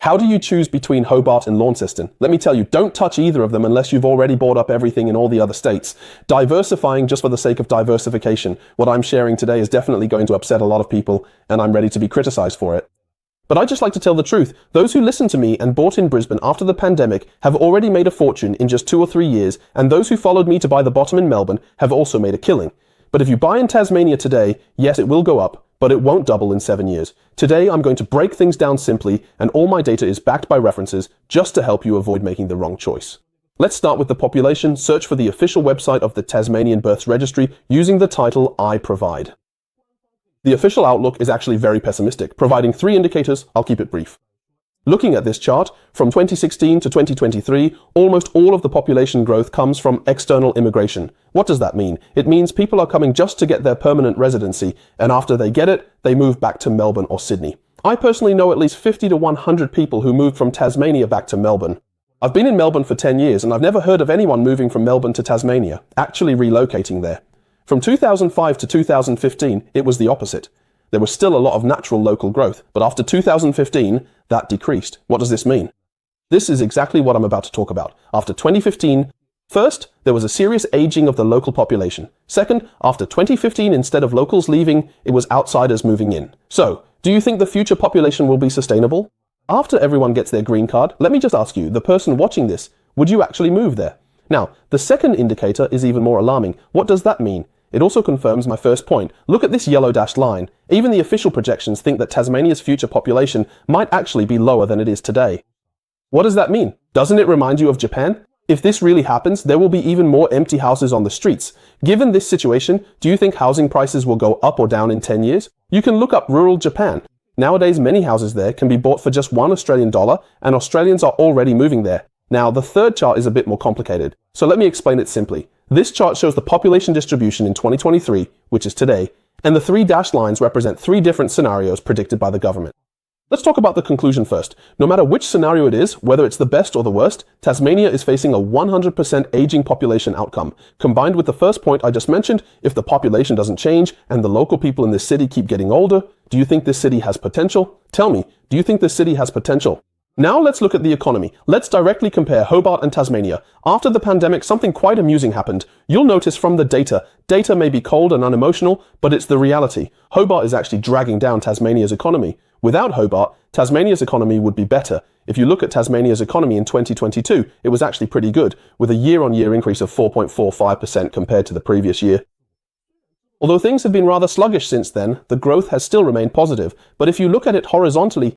How do you choose between Hobart and Launceston? Let me tell you, don't touch either of them unless you've already bought up everything in all the other states. Diversifying just for the sake of diversification, what I'm sharing today is definitely going to upset a lot of people, and I'm ready to be criticized for it. But I just like to tell the truth. Those who listened to me and bought in Brisbane after the pandemic have already made a fortune in just 2 or 3 years, and those who followed me to buy the bottom in Melbourne have also made a killing. But if you buy in Tasmania today, yes, it will go up, but it won't double in 7 years. Today, I'm going to break things down simply, and all my data is backed by references just to help you avoid making the wrong choice. Let's start with the population. Search for the official website of the Tasmanian Births Registry using the title I provide. The official outlook is actually very pessimistic, providing 3 indicators. I'll keep it brief. Looking at this chart, from 2016 to 2023, almost all of the population growth comes from external immigration. What does that mean? It means people are coming just to get their permanent residency, and after they get it, they move back to Melbourne or Sydney. I personally know at least 50 to 100 people who moved from Tasmania back to Melbourne. I've been in Melbourne for 10 years, and I've never heard of anyone moving from Melbourne to Tasmania, actually relocating there. From 2005 to 2015, it was the opposite. There was still a lot of natural local growth, but after 2015, that decreased. What does this mean? This is exactly what I'm about to talk about. After 2015, first, there was a serious aging of the local population. Second, after 2015, instead of locals leaving, it was outsiders moving in. So, do you think the future population will be sustainable? After everyone gets their green card, let me just ask you, the person watching this, would you actually move there? Now, the second indicator is even more alarming. What does that mean? It also confirms my first point. Look at this yellow dashed line. Even the official projections think that Tasmania's future population might actually be lower than it is today. What does that mean? Doesn't it remind you of Japan? If this really happens, there will be even more empty houses on the streets. Given this situation, do you think housing prices will go up or down in 10 years? You can look up rural Japan. Nowadays, many houses there can be bought for just $1 and Australians are already moving there. Now, the third chart is a bit more complicated, so let me explain it simply. This chart shows the population distribution in 2023, which is today, and the 3 dashed lines represent 3 different scenarios predicted by the government. Let's talk about the conclusion first. No matter which scenario it is, whether it's the best or the worst, Tasmania is facing a 100% aging population outcome. Combined with the first point I just mentioned, if the population doesn't change and the local people in this city keep getting older, do you think this city has potential? Tell me, do you think this city has potential? Now let's look at the economy. Let's directly compare Hobart and Tasmania. After the pandemic, something quite amusing happened. You'll notice from the data may be cold and unemotional, but it's the reality. Hobart is actually dragging down Tasmania's economy. Without Hobart, Tasmania's economy would be better. If you look at Tasmania's economy in 2022, it was actually pretty good, with a year-on-year increase of 4.45% compared to the previous year. Although things have been rather sluggish since then, the growth has still remained positive. But if you look at it horizontally,